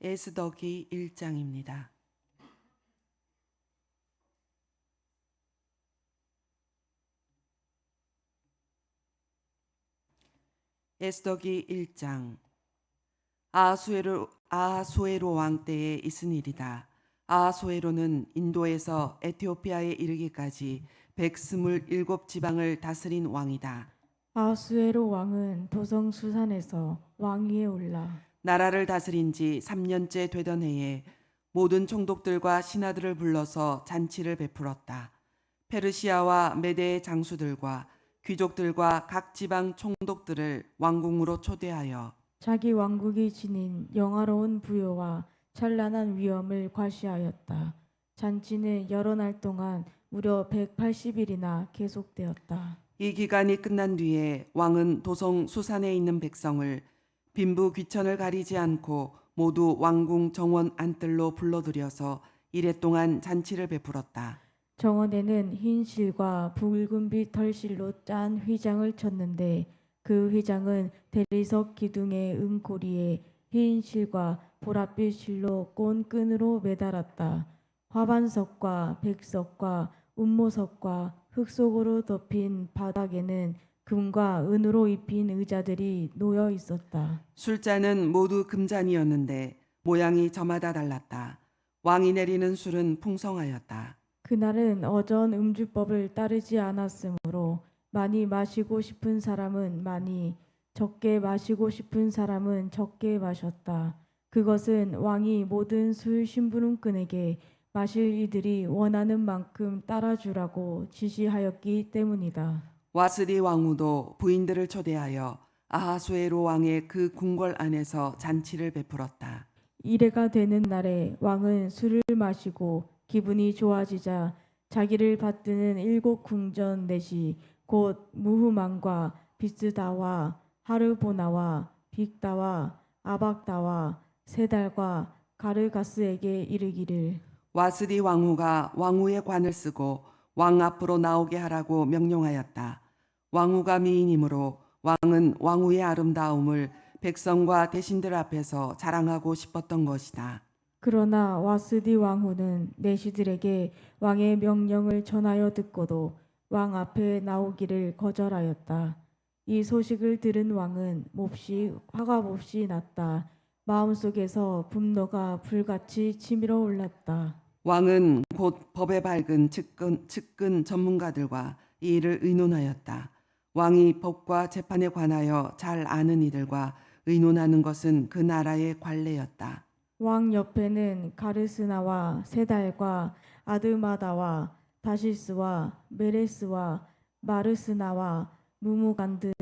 에스더기 1장입니다. 에스더기 1장. 아하수에로 왕 때에 있은 일이다. 아하수에로는 인도에서 에티오피아에 이르기까지 127지방을 다스린 왕이다. 아하수에로 왕은 도성 수산에서 왕위에 올라 나라를 다스린 지 3년째 되던 해에 모든 총독들과 신하들을 불러서 잔치를 베풀었다. 페르시아와 메대의 장수들과 귀족들과 각 지방 총독들을 왕궁으로 초대하여 자기 왕국이 지닌 영화로운 부요와 찬란한 위엄을 과시하였다. 잔치는 여러 날 동안 무려 180일이나 계속되었다. 이 기간이 끝난 뒤에 왕은 도성 수산에 있는 백성을 빈부 귀천을 가리지 않고 모두 왕궁 정원 안뜰로 불러들여서 이래 동안 잔치를 베풀었다. 정원에는 흰 실과 붉은빛 털실로 짠 휘장을 쳤는데 그 휘장은 대리석 기둥의 은고리에 흰 실과 보랏빛 실로 꼰 끈으로 매달았다. 화반석과 백석과 운모석과 흙 속으로 덮인 바닥에는 금과 은으로 입힌 의자들이 놓여 있었다. 술잔은 모두 금잔이었는데 모양이 저마다 달랐다. 왕이 내리는 술은 풍성하였다. 그날은 어전 음주법을 따르지 않았으므로 많이 마시고 싶은 사람은 많이, 적게 마시고 싶은 사람은 적게 마셨다. 그것은 왕이 모든 술 심부름꾼에게 마실 이들이 원하는 만큼 따라주라고 지시하였기 때문이다. 와스디 왕후도 부인들을 초대하여 아하수에로 왕의 그 궁궐 안에서 잔치를 베풀었다. 이래가 되는 날에 왕은 술을 마시고 기분이 좋아지자 자기를 받드는 7궁전 넷이 곧 무후만과 비스다와 하르보나와 빅다와 아박다와 세달과 가르가스에게 이르기를 와스디 왕후가 왕후의 관을 쓰고 왕 앞으로 나오게 하라고 명령하였다. 왕후가 미인이므로 왕은 왕후의 아름다움을 백성과 대신들 앞에서 자랑하고 싶었던 것이다. 그러나 와스디 왕후는 내시들에게 왕의 명령을 전하여 듣고도 왕 앞에 나오기를 거절하였다. 이 소식을 들은 왕은 몹시 화가 몹시 났다. 마음속에서 분노가 불같이 치밀어 올랐다. 왕은 곧 법에 밝은 측근 전문가들과 이 일을 의논하였다. 왕이 법과 재판에 관하여 잘 아는 이들과 의논하는 것은 그 나라의 관례였다. 왕 옆에는 가르스나와 세달과 아드마다와 다시스와 메레스와 마르스나와 무무간 등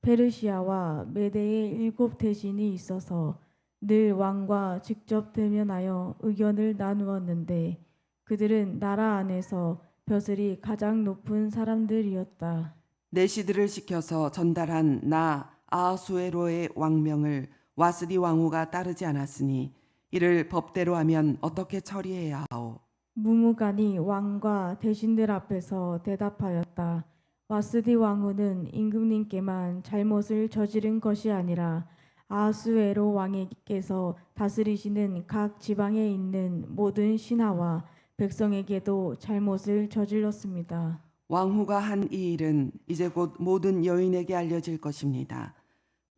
페르시아와 메대의 7대신이 있어서 늘 왕과 직접 대면하여 의견을 나누었는데 그들은 나라 안에서 벼슬이 가장 높은 사람들이었다. 내시들을 시켜서 전달한 나 아하수에로의 왕명을 와스디 왕후가 따르지 않았으니 이를 법대로 하면 어떻게 처리해야 하오? 무무간이 왕과 대신들 앞에서 대답하였다. 와스디 왕후는 임금님께만 잘못을 저지른 것이 아니라 아하수에로 왕에게서 다스리시는 각 지방에 있는 모든 신하와 백성에게도 잘못을 저질렀습니다. 왕후가 한 이 일은 이제 곧 모든 여인에게 알려질 것입니다.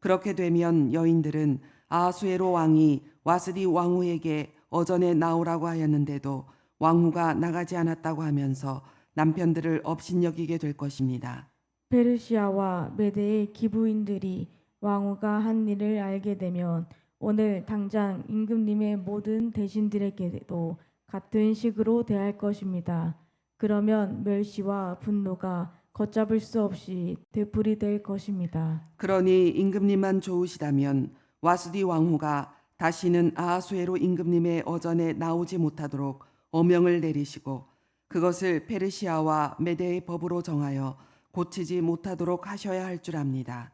그렇게 되면 여인들은 아하수에로 왕이 와스디 왕후에게 어전에 나오라고 하였는데도 왕후가 나가지 않았다고 하면서 남편들을 업신여기게 될 것입니다. 페르시아와 메대의 기부인들이 왕후가 한 일을 알게 되면 오늘 당장 임금님의 모든 대신들에게도 같은 식으로 대할 것입니다. 그러면 멸시와 분노가 걷잡을 수 없이 되풀이될 것입니다. 그러니 임금님만 좋으시다면 와스디 왕후가 다시는 아하수에로 임금님의 어전에 나오지 못하도록 어명을 내리시고 그것을 페르시아와 메대의 법으로 정하여 고치지 못하도록 하셔야 할 줄 압니다.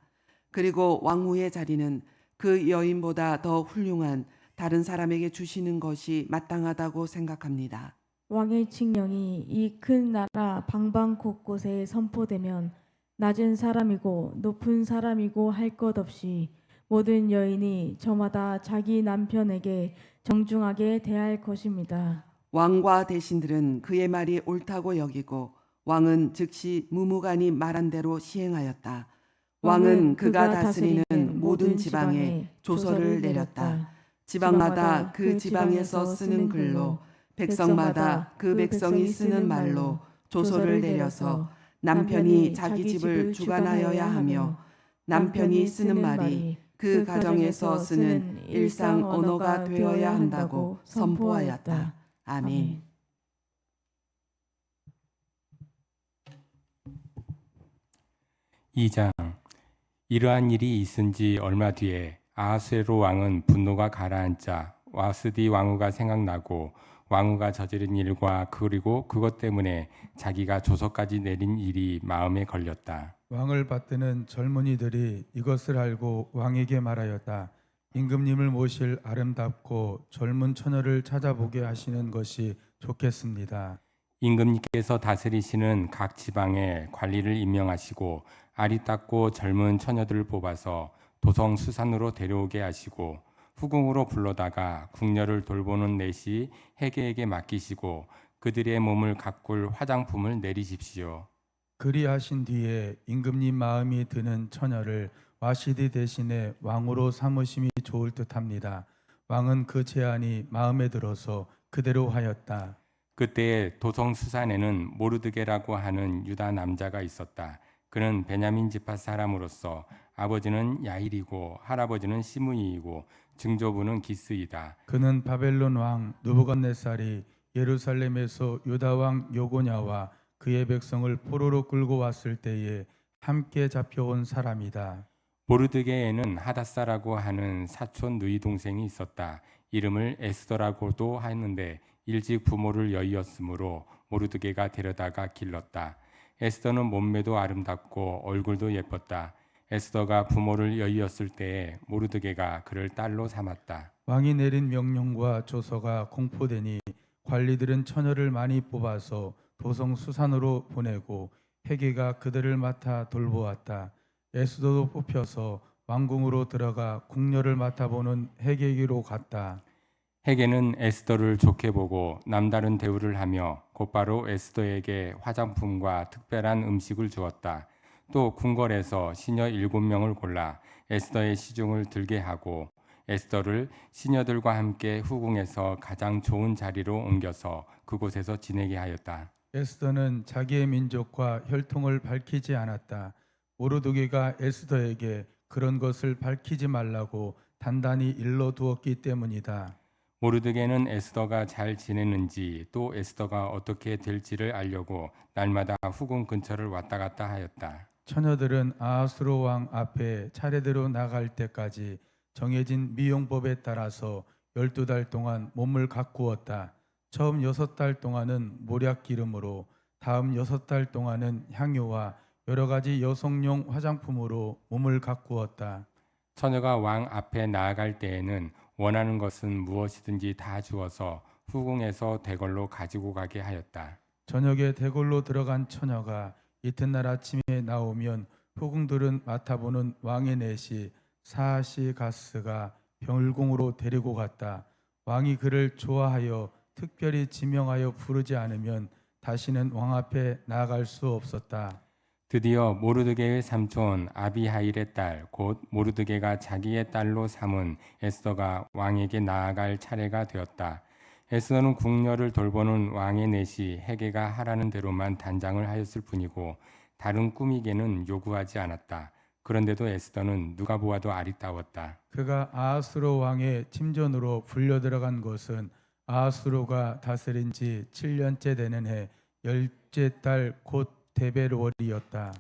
그리고 왕후의 자리는 그 여인보다 더 훌륭한 다른 사람에게 주시는 것이 마땅하다고 생각합니다. 왕의 칙령이 이 큰 나라 방방 곳곳에 선포되면 낮은 사람이고 높은 사람이고 할 것 없이 모든 여인이 저마다 자기 남편에게 정중하게 대할 것입니다. 왕과 대신들은 그의 말이 옳다고 여기고 왕은 즉시 무무간이 말한 대로 시행하였다. 왕은 그가 다스리는 모든 지방에 조서를 내렸다. 지방마다 그 지방에서 쓰는 글로, 백성마다 그 백성이 쓰는 말로 조서를 내려서 남편이 자기 집을 주관하여야 하며, 남편이 쓰는 말이 그 가정에서 쓰는 일상 언어가 되어야 한다고 선포하였다. 아멘. 2장. 이러한 일이 있은 지 얼마 뒤에 아하수에로 왕은 분노가 가라앉자 와스디 왕후가 생각나고 왕후가 저지른 일과 그리고 그것 때문에 자기가 조서까지 내린 일이 마음에 걸렸다. 왕을 받드는 젊은이들이 이것을 알고 왕에게 말하였다. 임금님을 모실 아름답고 젊은 처녀를 찾아보게 하시는 것이 좋겠습니다. 임금님께서 다스리시는 각 지방에 관리를 임명하시고 아리따고 젊은 처녀들을 뽑아서 도성 수산으로 데려오게 하시고 후궁으로 불러다가 궁녀를 돌보는 내시 해계에게 맡기시고 그들의 몸을 가꿀 화장품을 내리십시오. 그리하신 뒤에 임금님 마음이 드는 처녀를 와시디 대신에 왕으로 삼으심이 좋을 듯합니다. 왕은 그 제안이 마음에 들어서 그대로 하였다. 그때에 도성 수산에는 모르드게라고 하는 유다 남자가 있었다. 그는 베냐민 지파 사람으로서 아버지는 야일이고 할아버지는 시므이이고 증조부는 기스이다. 그는 바벨론 왕 느부갓네살이 예루살렘에서 유다 왕 요고냐와 그의 백성을 포로로 끌고 왔을 때에 함께 잡혀온 사람이다. 모르드게에는 하닷사라고 하는 사촌 누이 동생이 있었다. 이름을 에스더라고도 하였는데 일찍 부모를 여의었으므로 모르드게가 데려다가 길렀다. 에스더는 몸매도 아름답고 얼굴도 예뻤다. 에스더가 부모를 여의었을 때에 모르드게가 그를 딸로 삼았다. 왕이 내린 명령과 조서가 공포되니 관리들은 처녀를 많이 뽑아서 도성 수산으로 보내고 해계가 그들을 맡아 돌보았다. 에스더도 뽑혀서 왕궁으로 들어가 궁녀를 맡아보는 해계에게로 갔다. 해계는 에스더를 좋게 보고 남다른 대우를 하며 곧바로 에스더에게 화장품과 특별한 음식을 주었다. 또 궁궐에서 시녀 7명을 골라 에스더의 시중을 들게 하고 에스더를 시녀들과 함께 후궁에서 가장 좋은 자리로 옮겨서 그곳에서 지내게 하였다. 에스더는 자기의 민족과 혈통을 밝히지 않았다. 모르드게가 에스더에게 그런 것을 밝히지 말라고 단단히 일러두었기 때문이다. 모르드게는 에스더가 잘 지내는지 또 에스더가 어떻게 될지를 알려고 날마다 후궁 근처를 왔다 갔다 하였다. 처녀들은 아하수로 왕 앞에 차례대로 나갈 때까지 정해진 미용법에 따라서 12달 동안 몸을 가꾸었다. 처음 6달 동안은 모략 기름으로, 다음 6달 동안은 향유와 여러 가지 여성용 화장품으로 몸을 가꾸었다. 처녀가 왕 앞에 나아갈 때에는 원하는 것은 무엇이든지 다 주어서 후궁에서 대궐로 가지고 가게 하였다. 저녁에 대궐로 들어간 처녀가 이튿날 아침에 나오면 후궁들은 맡아보는 왕의 내시 사시가스가 병을공으로 데리고 갔다. 왕이 그를 좋아하여 특별히 지명하여 부르지 않으면 다시는 왕 앞에 나아갈 수 없었다. 드디어 모르드게의 삼촌 아비하일의 딸 곧 모르드게가 자기의 딸로 삼은 에스더가 왕에게 나아갈 차례가 되었다. 에스더는 궁녀를 돌보는 왕의 내시 해계가 하라는 대로만 단장을 하였을 뿐이고 다른 꾸미개는 요구하지 않았다. 그런데도 에스더는 누가 보아도 아리따웠다. 그가 아하수로 왕의 침전으로 불려 들어간 것은 아하수로가 다스린 지 7년째 되는 해 10째 달 곧 데벨월이었다.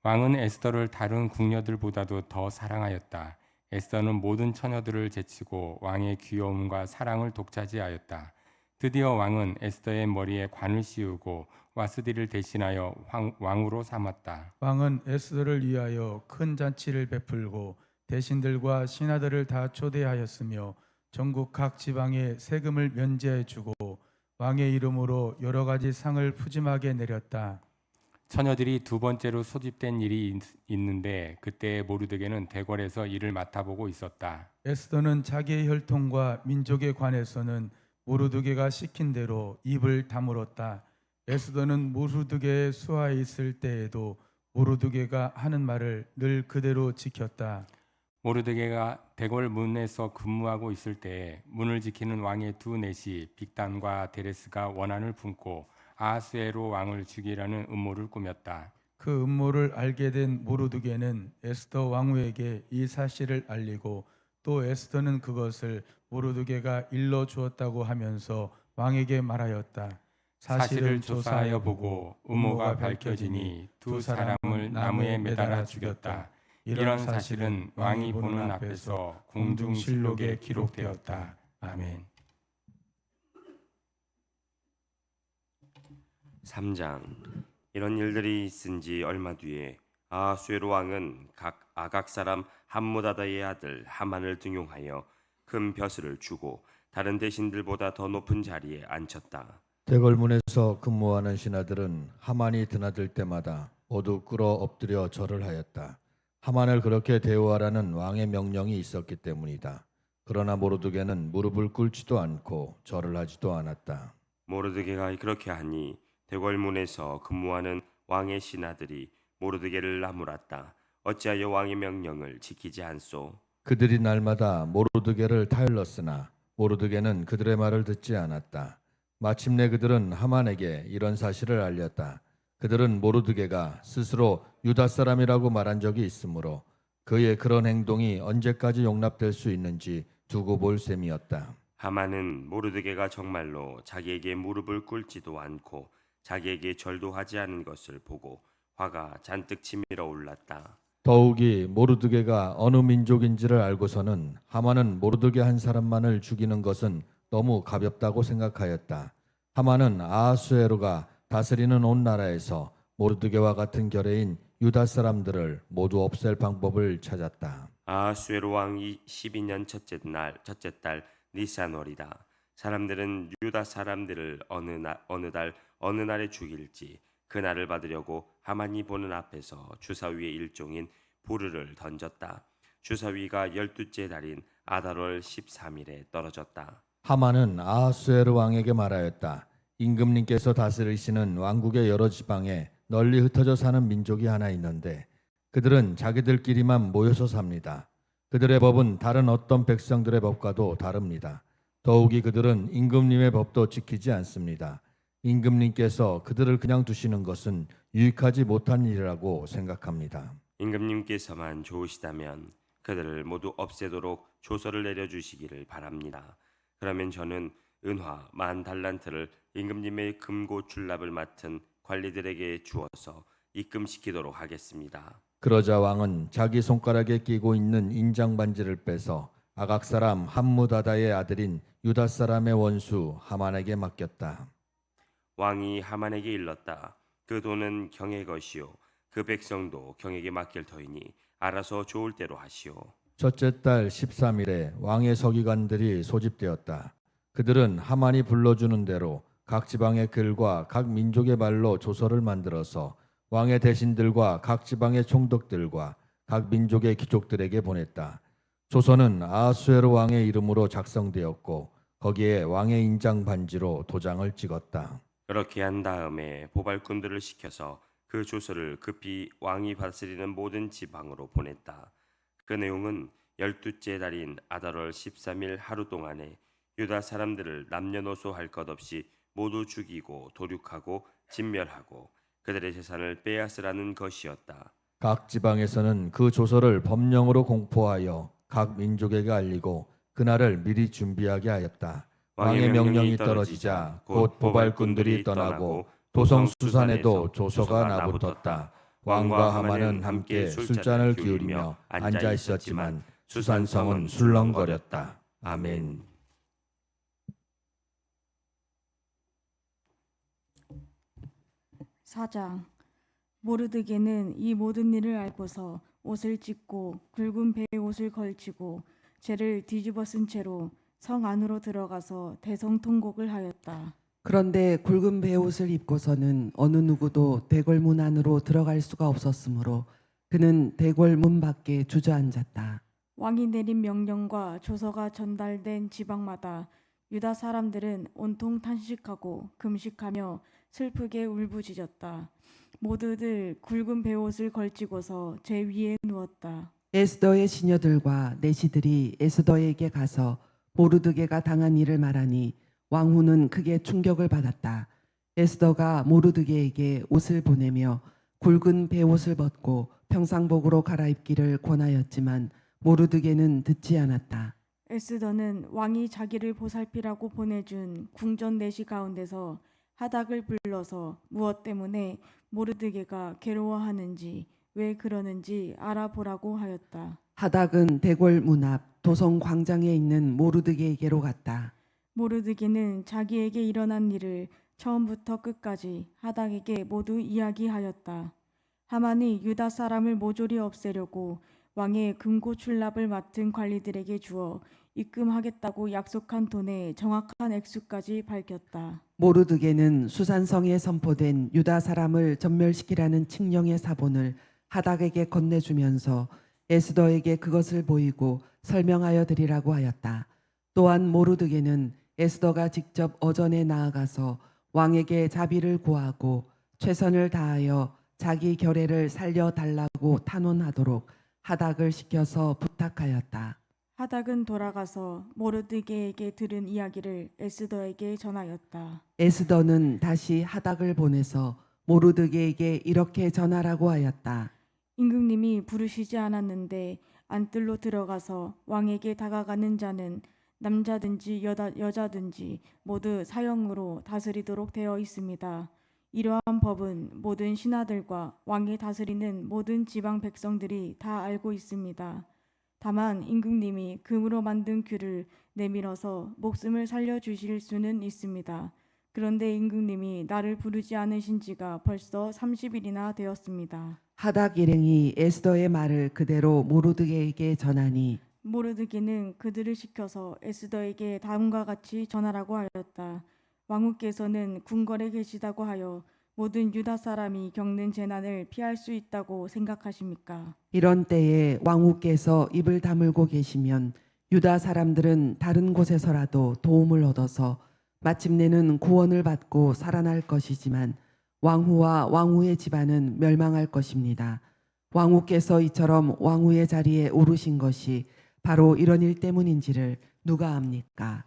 왕은 에스더를 다른 궁녀들보다도 더 사랑하였다. 에스더는 모든 처녀들을 제치고 왕의 귀여움과 사랑을 독차지하였다. 드디어 왕은 에스더의 머리에 관을 씌우고 와스디를 대신하여 왕으로 삼았다. 왕은 에스더를 위하여 큰 잔치를 베풀고 대신들과 신하들을 다 초대하였으며 전국 각 지방에 세금을 면제해 주고 왕의 이름으로 여러 가지 상을 푸짐하게 내렸다. 처녀들이 두 번째로 소집된 일이 있는데 그때 모르드게는 대궐에서 일을 맡아보고 있었다. 에스더는 자기의 혈통과 민족에 관해서는 모르드게가 시킨 대로 입을 다물었다. 에스더는 모르드게의 수하에 있을 때에도 모르드게가 하는 말을 늘 그대로 지켰다. 모르드게가 대궐 문에서 근무하고 있을 때 문을 지키는 왕의 두 넷이 빅단과 데레스가 원한을 품고 아하수에로 왕을 죽이라는 음모를 꾸몄다. 그 음모를 알게 된 모르드게는 에스더 왕후에게 이 사실을 알리고 또 에스더는 그것을 모르드게가 일러 주었다고 하면서 왕에게 말하였다. 사실을 조사하여 보고 음모가 밝혀지니 두 사람을 나무에 매달아 죽였다. 이런 사실은 왕이 보는 앞에서 공중실록에 기록되었다. 아멘. 3장. 이런 일들이 있은 지 얼마 뒤에 아하수에로 왕은 각 아각 사람 함무다다의 아들 하만을 등용하여 큰 벼슬을 주고 다른 대신들보다 더 높은 자리에 앉혔다. 대궐문에서 근무하는 신하들은 하만이 드나들 때마다 모두 꿇어 엎드려 절을 하였다. 하만을 그렇게 대우하라는 왕의 명령이 있었기 때문이다. 그러나 모르드게는 무릎을 꿇지도 않고 절을 하지도 않았다. 모르드게가 그렇게 하니 대궐문에서 근무하는 왕의 신하들이 모르드게를 나무랐다. 어찌하여 왕의 명령을 지키지 않소? 그들이 날마다 모르드게를 타일렀으나 모르드게는 그들의 말을 듣지 않았다. 마침내 그들은 하만에게 이런 사실을 알렸다. 그들은 모르드게가 스스로 유다 사람이라고 말한 적이 있으므로 그의 그런 행동이 언제까지 용납될 수 있는지 두고 볼 셈이었다. 하만은 모르드게가 정말로 자기에게 무릎을 꿇지도 않고 자기에게 절도 하지 않은 것을 보고 화가 잔뜩 치밀어 올랐다. 더욱이 모르드게가 어느 민족인지를 알고서는 하만은 모르드게 한 사람만을 죽이는 것은 너무 가볍다고 생각하였다. 하만은 아하수에로가 다스리는 온 나라에서 모르드게와 같은 결의인 유다 사람들을 모두 없앨 방법을 찾았다. 아하수에로 왕이 12년 첫째 달 니산월이다. 사람들은 유다 사람들을 어느 날에 죽일지 그 날을 받으려고 하만이 보는 앞에서 주사위의 일종인 부르를 던졌다. 주사위가 12째 달인 아달월 13일에 떨어졌다. 하만은 아하수에르 왕에게 말하였다. 임금님께서 다스리시는 왕국의 여러 지방에 널리 흩어져 사는 민족이 하나 있는데 그들은 자기들끼리만 모여서 삽니다. 그들의 법은 다른 어떤 백성들의 법과도 다릅니다. 더욱이 그들은 임금님의 법도 지키지 않습니다. 임금님께서 그들을 그냥 두시는 것은 유익하지 못한 일이라고 생각합니다. 임금님께서만 좋으시다면 그들을 모두 없애도록 조서를 내려주시기를 바랍니다. 그러면 저는 은화 10,000달란트를 임금님의 금고 출납을 맡은 관리들에게 주어서 입금시키도록 하겠습니다. 그러자 왕은 자기 손가락에 끼고 있는 인장 반지를 빼서 아각 사람 함무다다의 아들인 유다 사람의 원수 하만에게 맡겼다. 왕이 하만에게 일렀다. 그 돈은 경의 것이요 그 백성도 경에게 맡길 터이니 알아서 좋을 대로 하시오. 첫째 달 13일에 왕의 서기관들이 소집되었다. 그들은 하만이 불러주는 대로 각 지방의 글과 각 민족의 말로 조서를 만들어서 왕의 대신들과 각 지방의 총독들과 각 민족의 귀족들에게 보냈다. 조서는 아하수에로 왕의 이름으로 작성되었고 거기에 왕의 인장 반지로 도장을 찍었다. 그렇게 한 다음에 보발꾼들을 시켜서 그 조서를 급히 왕이 다스리는 모든 지방으로 보냈다. 그 내용은 12째 달인 아달월 13일 하루 동안에 유다 사람들을 남녀노소 할 것 없이 모두 죽이고 도륙하고 진멸하고 그들의 재산을 빼앗으라는 것이었다. 각 지방에서는 그 조서를 법령으로 공포하여 각 민족에게 알리고 그날을 미리 준비하게 하였다. 왕의 명령이 떨어지자 곧 보발꾼들이 떠나고 도성수산에도 조서가 나붙었다. 왕과 하만은 함께 술잔을 기울이며 앉아 있었지만 수산성은 술렁거렸다. 아멘. 사장 모르드게는 이 모든 일을 알고서 옷을 찢고 굵은 베옷을 걸치고 죄를 뒤집어 쓴 채로 성 안으로 들어가서 대성통곡을 하였다. 그런데 굵은 베옷을 입고서는 어느 누구도 대궐문 안으로 들어갈 수가 없었으므로 그는 대궐 문 밖에 주저앉았다. 왕이 내린 명령과 조서가 전달된 지방마다 유다 사람들은 온통 탄식하고 금식하며 슬프게 울부짖었다. 모두들 굵은 베옷을 걸치고서 제 위에 누웠다. 에스더의 시녀들과 내시들이 에스더에게 가서 모르드게가 당한 일을 말하니 왕후는 크게 충격을 받았다. 에스더가 모르드게에게 옷을 보내며 굵은 베옷을 벗고 평상복으로 갈아입기를 권하였지만 모르드게는 듣지 않았다. 에스더는 왕이 자기를 보살피라고 보내준 궁전 내시 가운데서 하닥을 불러서 무엇 때문에 모르드게가 괴로워하는지 왜 그러는지 알아보라고 하였다. 하닥은 대궐 문 앞 도성 광장에 있는 모르드게에게로 갔다. 모르드게는 자기에게 일어난 일을 처음부터 끝까지 하닥에게 모두 이야기하였다. 하만이 유다 사람을 모조리 없애려고 왕의 금고 출납을 맡은 관리들에게 주어 입금하겠다고 약속한 돈의 정확한 액수까지 밝혔다. 모르드게는 수산성에 선포된 유다 사람을 전멸시키라는 칙령의 사본을 하닥에게 건네주면서 에스더에게 그것을 보이고 설명하여 드리라고 하였다. 또한 모르드게는 에스더가 직접 어전에 나아가서 왕에게 자비를 구하고 최선을 다하여 자기 결례를 살려달라고 탄원하도록 하닥을 시켜서 부탁하였다. 하닥은 돌아가서 모르드게에게 들은 이야기를 에스더에게 전하였다. 에스더는 다시 하닥을 보내서 모르드게에게 이렇게 전하라고 하였다. 임금님이 부르시지 않았는데 안뜰로 들어가서 왕에게 다가가는 자는 남자든지 여자든지 모두 사형으로 다스리도록 되어 있습니다. 이러한 법은 모든 신하들과 왕이 다스리는 모든 지방 백성들이 다 알고 있습니다. 다만 임금님이 금으로 만든 규를 내밀어서 목숨을 살려주실 수는 있습니다. 그런데 임금님이 나를 부르지 않으신 지가 벌써 30일이나 되었습니다. 하닥 일행이 에스더의 말을 그대로 모르드게에게 전하니 모르드게는 그들을 시켜서 에스더에게 다음과 같이 전하라고 하였다. 왕후께서는 궁궐에 계시다고 하여 모든 유다 사람이 겪는 재난을 피할 수 있다고 생각하십니까? 이런 때에 왕후께서 입을 다물고 계시면 유다 사람들은 다른 곳에서라도 도움을 얻어서 마침내는 구원을 받고 살아날 것이지만 왕후와 왕후의 집안은 멸망할 것입니다. 왕후께서 이처럼 왕후의 자리에 오르신 것이 바로 이런 일 때문인지를 누가 압니까?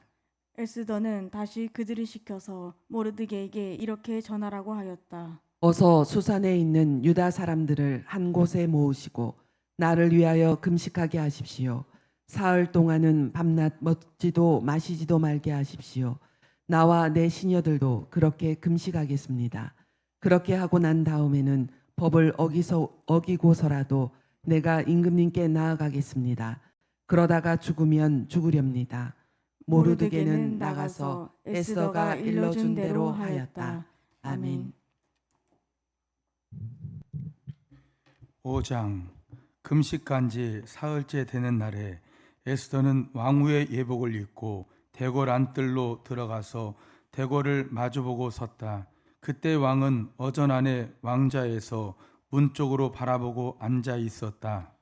에스더는 다시 그들을 시켜서 모르드게에게 이렇게 전하라고 하였다. 어서 수산에 있는 유다 사람들을 한 곳에 모으시고 나를 위하여 금식하게 하십시오. 사흘 동안은 밤낮 먹지도 마시지도 말게 하십시오. 나와 내 시녀들도 그렇게 금식하겠습니다. 그렇게 하고 난 다음에는 법을 어기고서라도 내가 임금님께 나아가겠습니다. 그러다가 죽으면 죽으렵니다. 모르드게는 나가서 에스더가 일러준 대로 하였다. 아멘. 5장 금식한 지 사흘째 되는 날에 에스더는 왕후의 예복을 입고 대궐 안뜰로 들어가서 대궐을 마주보고 섰다. 그때 왕은 어전 안에 왕자에서 문 쪽으로 바라보고 앉아 있었다.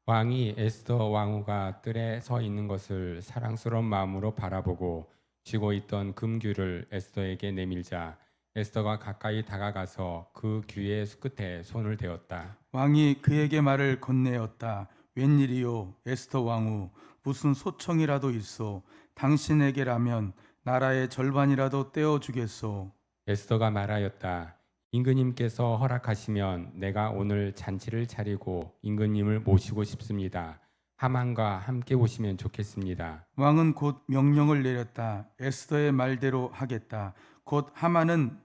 왕이 에스더 왕후가 뜰에 서 있는 것을 사랑스러운 마음으로 바라보고 쥐고 있던 금규를 에스더에게 내밀자 에스더가 가까이 다가가서 그 규의 끝에 손을 대었다. 왕이 그에게 말을 건네었다. 웬일이요 에스더 왕후, 무슨 소청이라도 있어. 당신에게라면 나라의 절반이라도 떼어주겠소. 에스더가 말하였다. 임금님께서 허락하시면 내가 오늘 잔치를 차리고 임금님을 모시고 싶습니다. 하만과 함께 오시면 좋겠습니다. 왕은 곧 명령을 내렸다. 에스더의 말대로 하겠다. 곧 하만은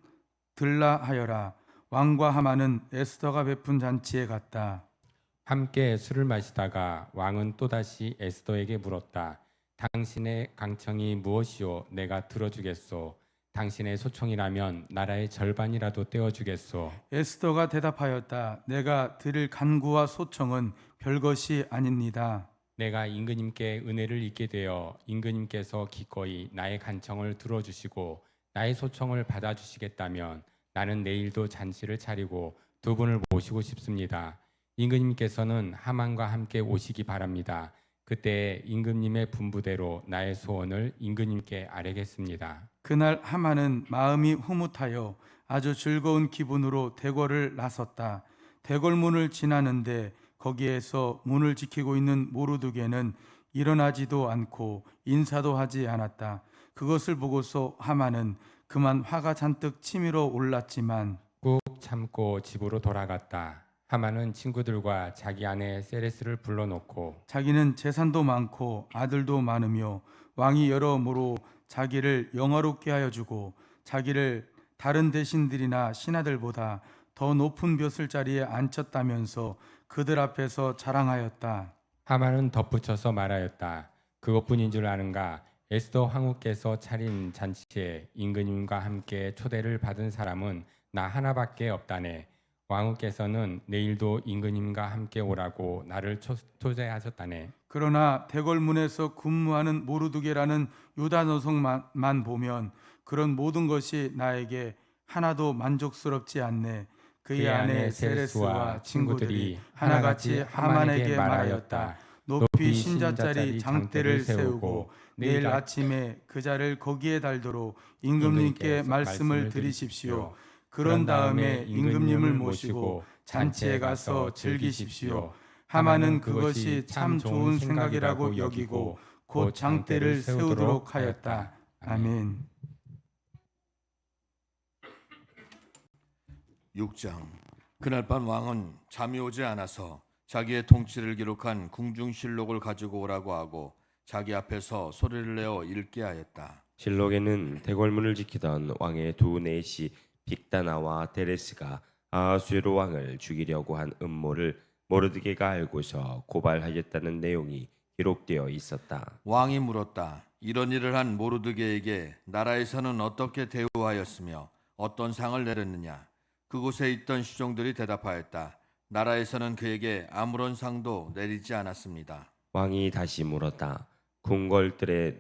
들라 하여라. 왕과 하만은 에스더가 베푼 잔치에 갔다. 함께 술을 마시다가 왕은 또다시 에스더에게 물었다. 당신의 강청이 무엇이오? 내가 들어주겠소. 당신의 소청이라면 나라의 절반이라도 떼어주겠소. 에스더가 대답하였다. 내가 드릴 간구와 소청은 별것이 아닙니다. 내가 임금님께 은혜를 입게 되어 임금님께서 기꺼이 나의 간청을 들어주시고 나의 소청을 받아주시겠다면 나는 내일도 잔치를 차리고 두 분을 모시고 싶습니다. 임금님께서는 하만과 함께 오시기 바랍니다. 그때 임금님의 분부대로 나의 소원을 임금님께 아뢰겠습니다. 그날 하만은 마음이 흐뭇하여 아주 즐거운 기분으로 대궐을 나섰다. 대궐문을 지나는데 거기에서 문을 지키고 있는 모르드게는 일어나지도 않고 인사도 하지 않았다. 그것을 보고서 하만은 그만 화가 잔뜩 치밀어 올랐지만 꾹 참고 집으로 돌아갔다. 하만은 친구들과 자기 아내 세레스를 불러놓고 자기는 재산도 많고 아들도 많으며 왕이 여러모로 자기를 영화롭게 하여 주고 자기를 다른 대신들이나 신하들보다 더 높은 벼슬자리에 앉혔다면서 그들 앞에서 자랑하였다. 하만은 덧붙여서 말하였다. 그것뿐인 줄 아는가? 에스더 황후께서 차린 잔치에 임금님과 함께 초대를 받은 사람은 나 하나밖에 없다네. 왕후께서는 내일도 임금님과 함께 오라고 나를 초대하셨다네. 그러나 대궐문에서 근무하는 모르드게라는 유다 노석만 보면 그런 모든 것이 나에게 하나도 만족스럽지 않네. 그의 아내 세레스와 친구들이 하나같이 하만에게 말하였다. 높이 신자짜리 장대를 세우고 내일 아침에 그 자를 거기에 달도록 임금님께 말씀을 드리십시오. 그런 다음에 임금님을 모시고 잔치에 가서 즐기십시오. 하만은 그것이 참 좋은 생각이라고 여기고 곧 장대를 세우도록 하였다. 아멘. 6장. 그날 밤 왕은 잠이 오지 않아서 자기의 통치를 기록한 궁중실록을 가지고 오라고 하고 자기 앞에서 소리를 내어 읽게 하였다. 실록에는 대궐문을 지키던 왕의 두 내시 빅다나와 데레스가 아하수에로 왕을 죽이려고 한 음모를 모르드게가 알고서 고발하였다는 내용이 기록되어 있었다. 왕이 물었다. 이런 일을 한 모르드게에게 나라에서는 어떻게 대우하였으며 어떤 상을 내렸느냐? 그곳에 있던 시종들이 대답하였다. 나라에서는 그에게 아무런 상도 내리지 않았습니다. 왕이 다시 물었다. 궁궐들에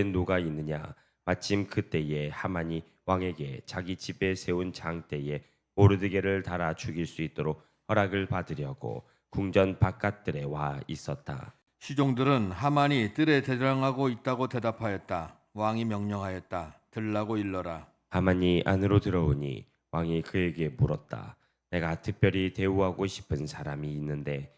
누가 있느냐? 마침 그때에 하만이 왕에게 자기 집에 세운 장대에 모르드게를 달아 죽일 수 있도록 허락을 받으려고 궁전 바깥들에 와 있었다. 시종들은 하만이 뜰에 대령하고 있다고 대답하였다. 왕이 명령하였다. 들라고 일러라. 하만이 안으로 들어오니 왕이 그에게 물었다. 내가 특별히 대우하고 싶은 사람이 있는데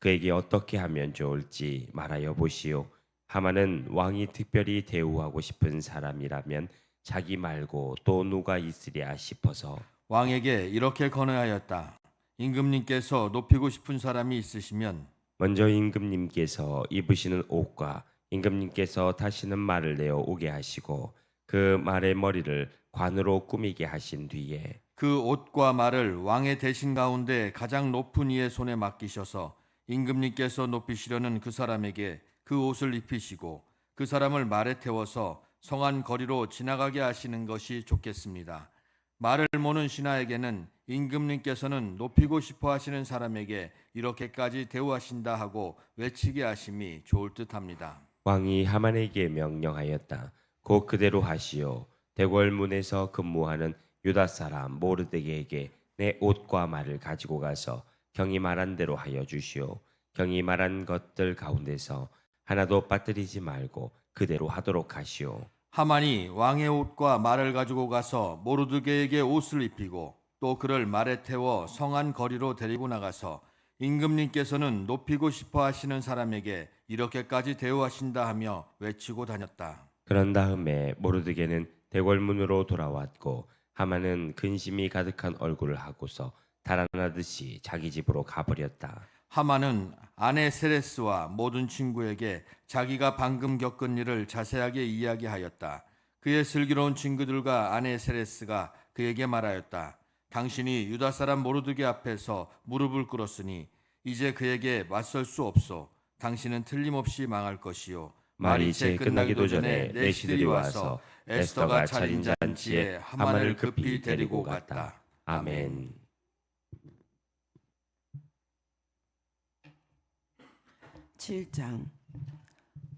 그에게 어떻게 하면 좋을지 말하여 보시오. 하만은 왕이 특별히 대우하고 싶은 사람이라면 자기 말고 또 누가 있으랴 싶어서 왕에게 이렇게 건의하였다. 임금님께서 높이고 싶은 사람이 있으시면 먼저 임금님께서 입으시는 옷과 임금님께서 타시는 말을 내어 오게 하시고 그 말의 머리를 관으로 꾸미게 하신 뒤에 그 옷과 말을 왕의 대신 가운데 가장 높은 이의 손에 맡기셔서 임금님께서 높이시려는 그 사람에게 그 옷을 입히시고 그 사람을 말에 태워서 성안 거리로 지나가게 하시는 것이 좋겠습니다. 말을 모는 신하에게는 임금님께서는 높이고 싶어 하시는 사람에게 이렇게까지 대우하신다 하고 외치게 하심이 좋을 듯합니다. 왕이 하만에게 명령하였다. 곧 그대로 하시오. 대궐문에서 근무하는 유다 사람 모르드게에게 내 옷과 말을 가지고 가서 경이 말한 대로 하여 주시오. 경이 말한 것들 가운데서 하나도 빠뜨리지 말고 그대로 하도록 하시오. 하만이 왕의 옷과 말을 가지고 가서 모르드게에게 옷을 입히고 또 그를 말에 태워 성안 거리로 데리고 나가서 임금님께서는 높이고 싶어 하시는 사람에게 이렇게까지 대우하신다 하며 외치고 다녔다. 그런 다음에 모르드게는 대궐문으로 돌아왔고 하만은 근심이 가득한 얼굴을 하고서 달아나듯이 자기 집으로 가버렸다. 하만은 아내 세레스와 모든 친구에게 자기가 방금 겪은 일을 자세하게 이야기하였다. 그의 슬기로운 친구들과 아내 세레스가 그에게 말하였다. 당신이 유다 사람 모르드게 앞에서 무릎을 꿇었으니 이제 그에게 맞설 수 없소. 당신은 틀림없이 망할 것이요. 말이 채 끝나기도 전에 내시들이 와서 에스더가 차린 잔치에 하만을 급히 데리고 갔다. 아멘. 7장.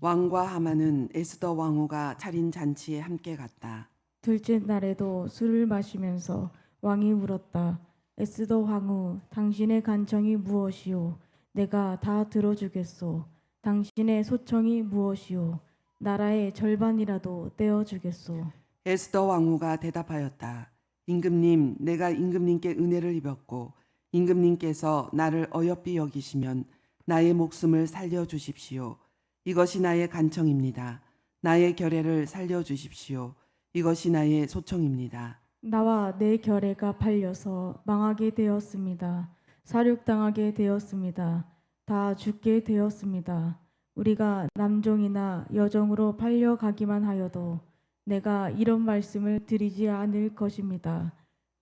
왕과 하만은 에스더 왕후가 차린 잔치에 함께 갔다. 둘째 날에도 술을 마시면서 왕이 물었다. 에스더 왕후, 당신의 간청이 무엇이오? 내가 다 들어주겠소. 당신의 소청이 무엇이오? 나라의 절반이라도 떼어주겠소. 에스더 왕후가 대답하였다. 임금님, 내가 임금님께 은혜를 입었고 임금님께서 나를 어여삐 여기시면 나의 목숨을 살려주십시오. 이것이 나의 간청입니다. 나의 결례를 살려주십시오. 이것이 나의 소청입니다. 나와 내 결례가 팔려서 망하게 되었습니다. 사륙당하게 되었습니다. 다 죽게 되었습니다. 우리가 남종이나 여종으로 팔려가기만 하여도 내가 이런 말씀을 드리지 않을 것입니다.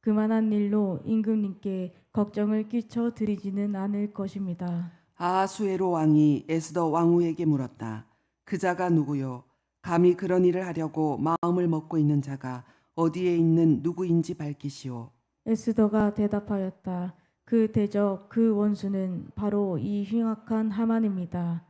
그만한 일로 임금님께 걱정을 끼쳐 드리지는 않을 것입니다. 아하수에로 왕이 에스더 왕후에게 물었다. 그 자가 누구요? 감히 그런 일을 하려고 마음을 먹고 있는 자가 어디에 있는 누구인지 밝히시오. 에스더가 대답하였다. 그 대적, 그 원수는 바로 이 흉악한 하만입니다.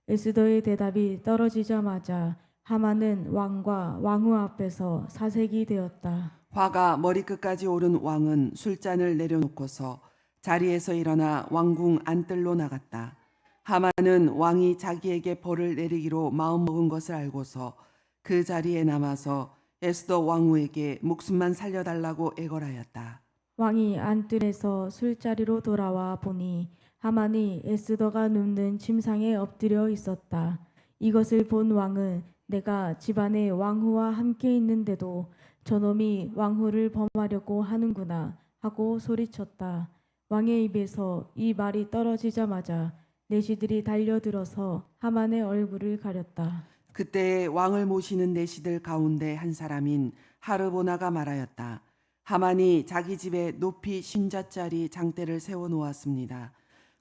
에스더의 대답이 떨어지자마자 하만은 왕과 왕후 앞에서 사색이 되었다. 화가 머리끝까지 오른 왕은 술잔을 내려놓고서 자리에서 일어나 왕궁 안뜰로 나갔다. 하만은 왕이 자기에게 벌을 내리기로 마음먹은 것을 알고서 그 자리에 남아서 에스더 왕후에게 목숨만 살려달라고 애걸하였다. 왕이 안뜰에서 술자리로 돌아와 보니 하만이 에스더가 눕는 침상에 엎드려 있었다. 이것을 본 왕은 내가 집안에 왕후와 함께 있는데도 저놈이 왕후를 범하려고 하는구나 하고 소리쳤다. 왕의 입에서 이 말이 떨어지자마자 내시들이 달려들어서 하만의 얼굴을 가렸다. 그때 왕을 모시는 내시들 가운데 한 사람인 하르보나가 말하였다. 하만이 자기 집에 높이 10자짜리 장대를 세워 놓았습니다.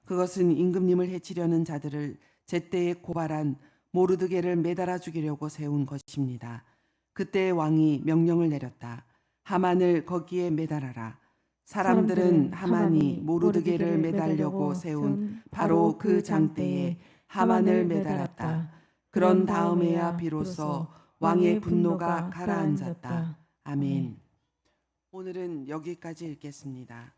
그것은 임금님을 해치려는 자들을 제때에 고발한 모르드게를 매달아 죽이려고 세운 것입니다. 그때 왕이 명령을 내렸다. 하만을 거기에 매달아라. 사람들은 하만이 모르드게를 매달려고 세운 바로 그 장대에 하만을 매달았다. 그런 다음에야 비로소 왕의 분노가 가라앉았다. 아멘. 오늘은 여기까지 읽겠습니다.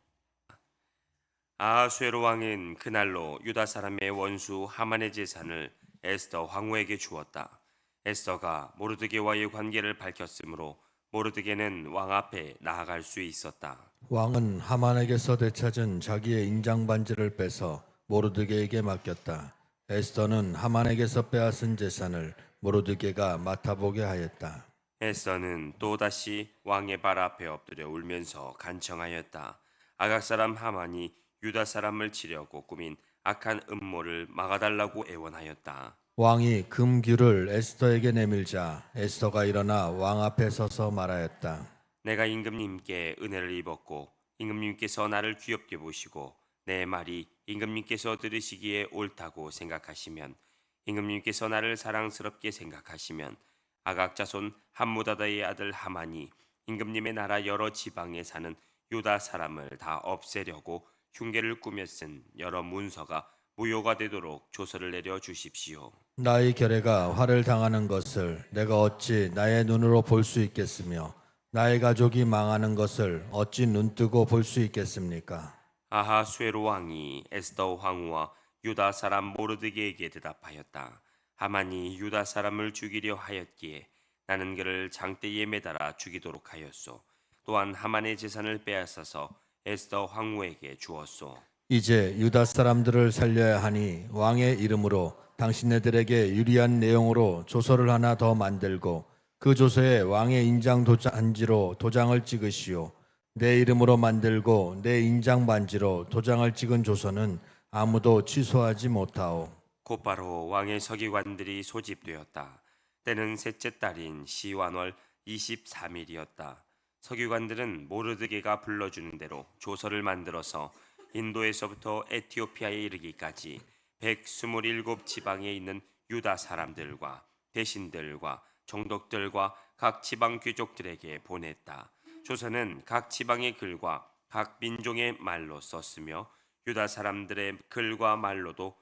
아하수에로 왕은 그날로 유다 사람의 원수 하만의 재산을 에스더 황후에게 주었다. 에스더가 모르드게와의 관계를 밝혔으므로 모르드게는 왕 앞에 나아갈 수 있었다. 왕은 하만에게서 되찾은 자기의 인장 반지를 빼서 모르드게에게 맡겼다. 에스더는 하만에게서 빼앗은 재산을 모르드게가 맡아보게 하였다. 에스더는 또다시 왕의 발 앞에 엎드려 울면서 간청하였다. 아각 사람 하만이 유다 사람을 치려고 꾸민 악한 음모를 막아달라고 애원하였다. 왕이 금규를 에스더에게 내밀자 에스더가 일어나 왕 앞에 서서 말하였다. 내가 임금님께 은혜를 입었고 임금님께서 나를 귀엽게 보시고 내 말이 임금님께서 들으시기에 옳다고 생각하시면 임금님께서 나를 사랑스럽게 생각하시면 아각 자손 함무다다의 아들 하만이 임금님의 나라 여러 지방에 사는 유다 사람을 다 없애려고 흉계를 꾸며 쓴 여러 문서가 무효가 되도록 조서를 내려 주십시오. 나의 결례가 화를 당하는 것을 내가 어찌 나의 눈으로 볼 수 있겠으며 나의 가족이 망하는 것을 어찌 눈뜨고 볼 수 있겠습니까? 아하수에로 왕이 에스더 황후와 유다 사람 모르드게에게 대답하였다. 하만이 유다 사람을 죽이려 하였기에 나는 그를 장대에 매달아 죽이도록 하였소. 또한 하만의 재산을 빼앗아서 에스더 황후에게 주었소. 이제 유다 사람들을 살려야 하니 왕의 이름으로 당신네들에게 유리한 내용으로 조서를 하나 더 만들고 그 조서에 왕의 인장 반지로 도장을 찍으시오. 내 이름으로 만들고 내 인장 반지로 도장을 찍은 조서는 아무도 취소하지 못하오. 곧바로 왕의 서기관들이 소집되었다. 때는 셋째 달인 시완월 23일이었다. 서기관들은 모르드게가 불러주는 대로 조서를 만들어서 인도에서부터 에티오피아에 이르기까지 127지방에 있는 유다 사람들과 대신들과 정독들과 각 지방 귀족들에게 보냈다. 조서는 각 지방의 글과 각 민족의 말로 썼으며 유다 사람들의 글과 말로도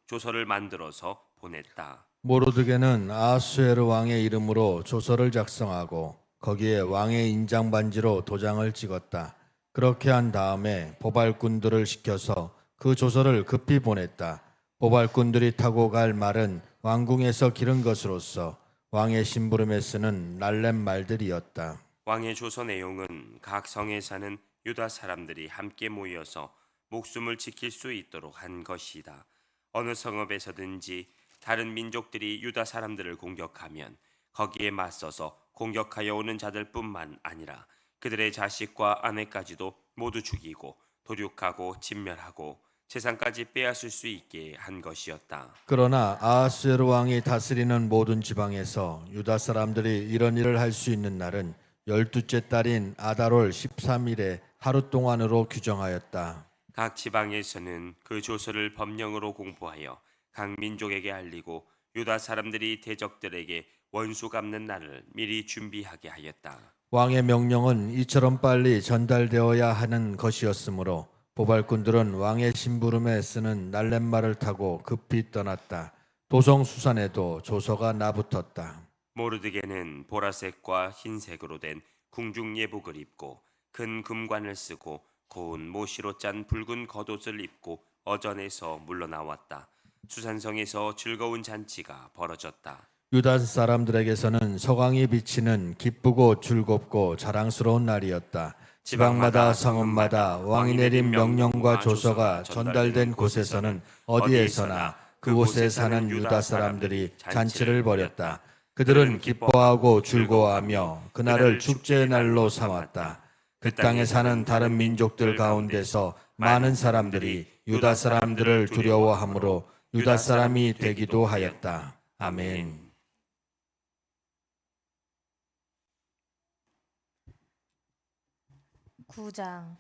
조서를 만들어서 보냈다. 모르드게는 아하수에르 왕의 이름으로 조서를 작성하고 거기에 왕의 인장 반지로 도장을 찍었다. 그렇게 한 다음에 보발꾼들을 시켜서 그 조서를 급히 보냈다. 보발꾼들이 타고 갈 말은 왕궁에서 기른 것으로서 왕의 심부름에 쓰는 날렘 말들이었다. 왕의 조서 내용은 각 성에 사는 유다 사람들이 함께 모여서 목숨을 지킬 수 있도록 한 것이다. 어느 성읍에서든지 다른 민족들이 유다 사람들을 공격하면 거기에 맞서서 공격하여 오는 자들뿐만 아니라 그들의 자식과 아내까지도 모두 죽이고 도륙하고 진멸하고 재산까지 빼앗을 수 있게 한 것이었다. 그러나 아하수에르 왕이 다스리는 모든 지방에서 유다 사람들이 이런 일을 할 수 있는 날은 12째 달인 아달월 13일에 하루 동안으로 규정하였다. 각 지방에서는 그 조서를 법령으로 공부하여 각 민족에게 알리고 유다 사람들이 대적들에게 원수 갚는 날을 미리 준비하게 하였다. 왕의 명령은 이처럼 빨리 전달되어야 하는 것이었으므로 보발꾼들은 왕의 심부름에 쓰는 날렛말을 타고 급히 떠났다. 도성 수산에도 조서가 나붙었다. 모르드게는 보라색과 흰색으로 된 궁중 예복을 입고 큰 금관을 쓰고 고운 모시로 짠 붉은 겉옷을 입고 어전에서 물러나왔다. 수산성에서 즐거운 잔치가 벌어졌다. 유다 사람들에게서는 서광이 비치는 기쁘고 즐겁고 자랑스러운 날이었다. 지방마다 성읍마다 왕이 내린 명령과 조서가 전달된 곳에서는 어디에서나 그곳에 사는 유다 사람들이 잔치를 벌였다. 그들은 기뻐하고 즐거워하며 그날을 축제의 날로 삼았다. 그 땅에 사는 다른 민족들 가운데서 많은 사람들이 유다 사람들을 두려워하므로 유다 사람이 되기도 하였다. 아멘. 9장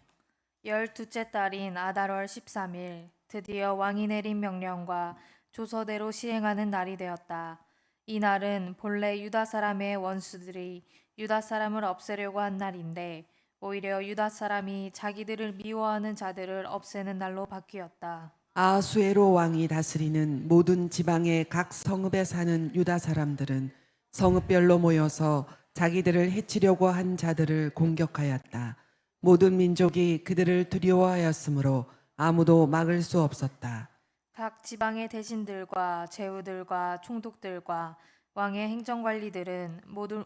12째 달인 아달월 13일 드디어 왕이 내린 명령과 조서대로 시행하는 날이 되었다. 이 날은 본래 유다 사람의 원수들이 유다 사람을 없애려고 한 날인데 오히려 유다 사람이 자기들을 미워하는 자들을 없애는 날로 바뀌었다. 아하수에로 왕이 다스리는 모든 지방의 각 성읍에 사는 유다 사람들은 성읍별로 모여서 자기들을 해치려고 한 자들을 공격하였다. 모든 민족이 그들을 두려워하였으므로 아무도 막을 수 없었다. 각 지방의 대신들과 제후들과 총독들과 왕의 행정관리들은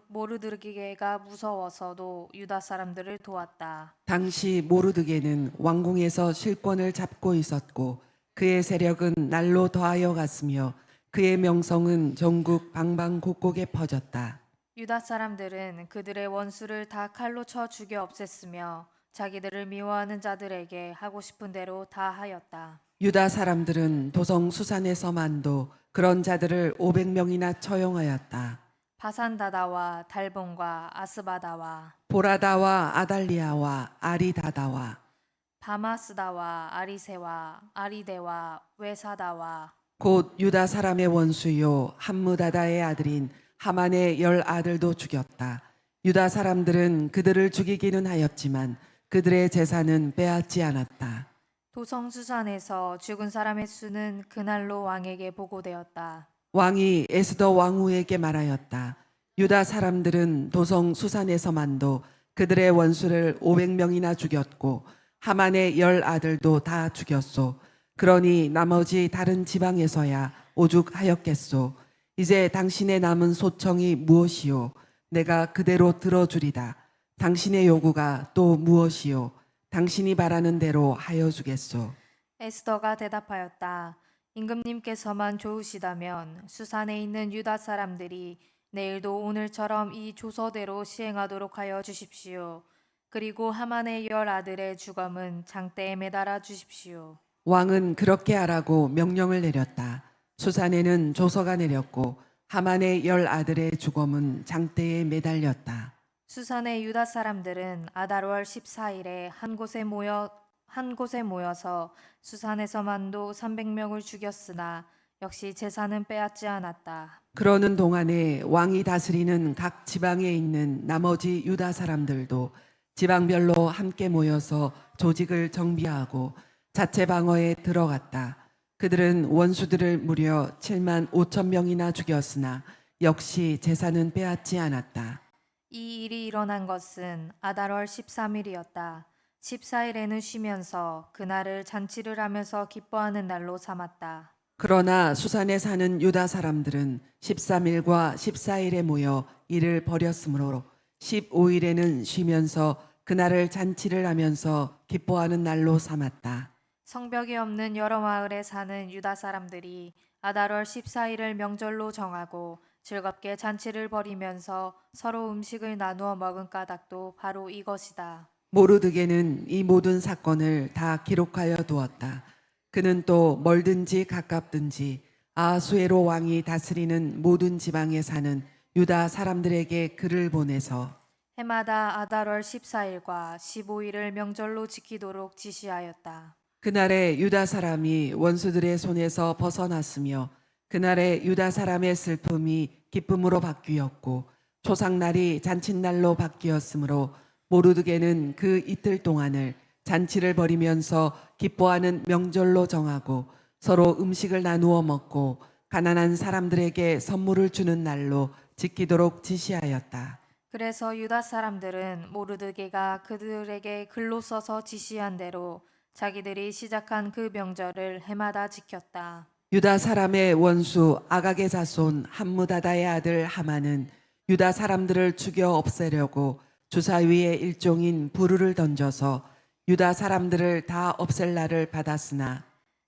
모르드게가 무서워서도 유다 사람들을 도왔다. 당시 모르드게는 왕궁에서 실권을 잡고 있었고 그의 세력은 날로 더하여 갔으며 그의 명성은 전국 방방곡곡에 퍼졌다. 유다 사람들은 그들의 원수를 다 칼로 쳐 죽여 없앴으며 자기들을 미워하는 자들에게 하고 싶은 대로 다 하였다. 유다 사람들은 도성 수산에서만도 그런 자들을 500명이나 처용하였다. 바산다다와 달본과 아스바다와 보라다와 아달리아와 아리다다와 바마스다와 아리세와 아리데와 외사다와 곧 유다 사람의 원수요 함무다다의 아들인 하만의 10 아들도 죽였다. 유다 사람들은 그들을 죽이기는 하였지만 그들의 재산은 빼앗지 않았다. 도성 수산에서 죽은 사람의 수는 그날로 왕에게 보고되었다. 왕이 에스더 왕후에게 말하였다. 유다 사람들은 도성 수산에서만도 그들의 원수를 500명이나 죽였고 하만의 10 아들도 다 죽였소. 그러니 나머지 다른 지방에서야 오죽하였겠소. 이제 당신의 남은 소청이 무엇이요? 내가 그대로 들어주리다. 당신의 요구가 또 무엇이요? 당신이 바라는 대로 하여 주겠소. 에스더가 대답하였다. 임금님께서만 좋으시다면 수산에 있는 유다 사람들이 내일도 오늘처럼 이 조서대로 시행하도록 하여 주십시오. 그리고 하만의 10 아들의 주검은 장대에 매달아 주십시오. 왕은 그렇게 하라고 명령을 내렸다. 수산에는 조서가 내렸고 하만의 10 아들의 주검은 장대에 매달렸다. 수산의 유다 사람들은 아달월 14일에 한 곳에 모여서 수산에서만도 300명을 죽였으나 역시 재산은 빼앗지 않았다. 그러는 동안에 왕이 다스리는 각 지방에 있는 나머지 유다 사람들도 지방별로 함께 모여서 조직을 정비하고 자체 방어에 들어갔다. 그들은 원수들을 무려 7만 5천 명이나 죽였으나 역시 재산은 빼앗지 않았다. 이 일이 일어난 것은 아달월 13일이었다. 14일에는 쉬면서 그날을 잔치를 하면서 기뻐하는 날로 삼았다. 그러나 수산에 사는 유다 사람들은 13일과 14일에 모여 일을 벌였으므로 15일에는 쉬면서 그날을 잔치를 하면서 기뻐하는 날로 삼았다. 성벽이 없는 여러 마을에 사는 유다 사람들이 아달월 14일을 명절로 정하고 즐겁게 잔치를 벌이면서 서로 음식을 나누어 먹은 까닭도 바로 이것이다. 모르드게는 이 모든 사건을 다 기록하여 두었다. 그는 또 멀든지 가깝든지 아하수에로 왕이 다스리는 모든 지방에 사는 유다 사람들에게 글을 보내서 해마다 아달월 14일과 15일을 명절로 지키도록 지시하였다. 그날에 유다 사람이 원수들의 손에서 벗어났으며 그날에 유다 사람의 슬픔이 기쁨으로 바뀌었고 초상날이 잔칫날로 바뀌었으므로 모르드게는 그 이틀 동안을 잔치를 벌이면서 기뻐하는 명절로 정하고 서로 음식을 나누어 먹고 가난한 사람들에게 선물을 주는 날로 지키도록 지시하였다. 그래서 유다 사람들은 모르드게가 그들에게 글로 써서 지시한 대로 자기들이 시작한 그 명절을 해마다 지켰다. 유다 사람의 원수 아각의 자손 함무다다의 아들 하만은 유다 사람들을 죽여 없애려고 주사위의 일종인 부르를 던져서 유다 사람들을 다 없앨 날을 받았으나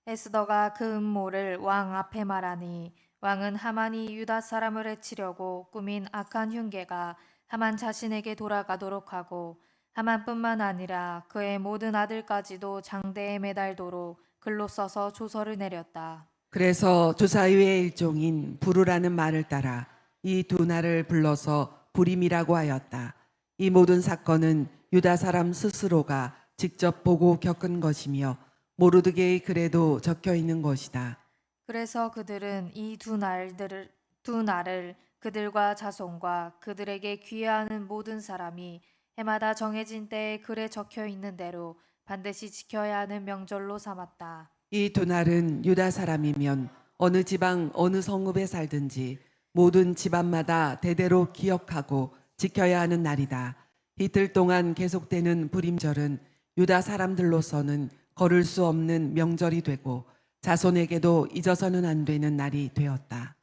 에스더가 그 음모를 왕 앞에 말하니 왕은 하만이 유다 사람을 해치려고 꾸민 악한 흉계가 하만 자신에게 돌아가도록 하고 하만뿐만 아니라 그의 모든 아들까지도 장대에 매달도록 글로 써서 조서를 내렸다. 그래서 주사위의 일종인 부르라는 말을 따라 이 두 날을 불러서 부림이라고 하였다. 이 모든 사건은 유다 사람 스스로가 직접 보고 겪은 것이며 모르드게의 글에도 적혀 있는 것이다. 그래서 그들은 이 두 날을 그들과 자손과 그들에게 귀해하는 모든 사람이 해마다 정해진 때에 글에 적혀 있는 대로 반드시 지켜야 하는 명절로 삼았다. 이 두 날은 유다 사람이면 어느 지방 어느 성읍에 살든지 모든 집안마다 대대로 기억하고 지켜야 하는 날이다. 이틀 동안 계속되는 불임절은 유다 사람들로서는 걸을 수 없는 명절이 되고 자손에게도 잊어서는 안 되는 날이 되었다.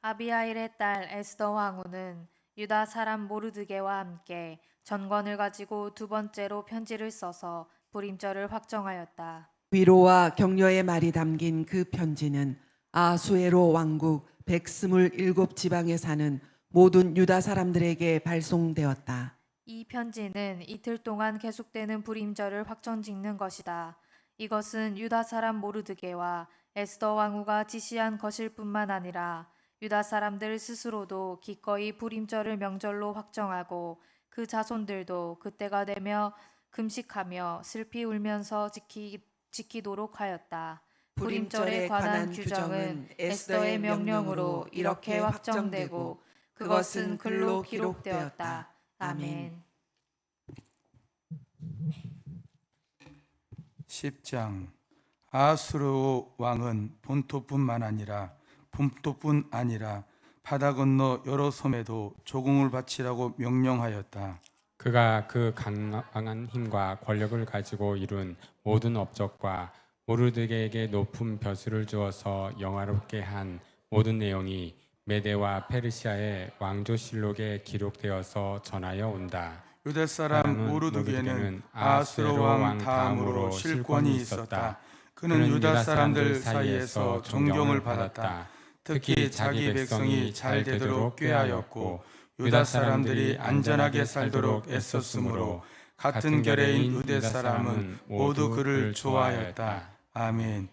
아비하일의 딸 에스더 왕후는 유다 사람 모르드게와 함께 전권을 가지고 두 번째로 편지를 써서 불임절을 확정하였다. 위로와 격려의 말이 담긴 그 편지는 아수에로 왕국 127지방에 사는 모든 유다 사람들에게 발송되었다. 이 편지는 이틀 동안 계속되는 불임절을 확정짓는 것이다. 이것은 유다 사람 모르드게와 에스더 왕후가 지시한 것일 뿐만 아니라 유다 사람들 스스로도 기꺼이 불임절을 명절로 확정하고 그 자손들도 그때가 되며 금식하며 슬피 울면서 지키도록 하였다. 불임절에 관한 규정은 에스더의 명령으로 이렇게 확정되고 그것은 글로 기록되었다. 아멘. 10장 아수르 왕은 본토뿐만 아니라 본토뿐 아니라 바다 건너 여러 섬에도 조공을 바치라고 명령하였다. 그가 그 강한 힘과 권력을 가지고 이룬 모든 업적과 모르드게에게 높은 벼슬을 주어서 영화롭게 한 모든 내용이 메대와 페르시아의 왕조실록에 기록되어서 전하여 온다. 유다 사람 모르드게는 아수르 왕 다음으로 실권이 있었다. 그는 유다 사람들 사이에서 존경을 받았다. 특히 자기 백성이 잘 되도록 꾀하였고 유다 사람들이 안전하게 살도록 애썼으므로 같은 결의인 유대 사람은 모두 그를 좋아하였다. 아멘.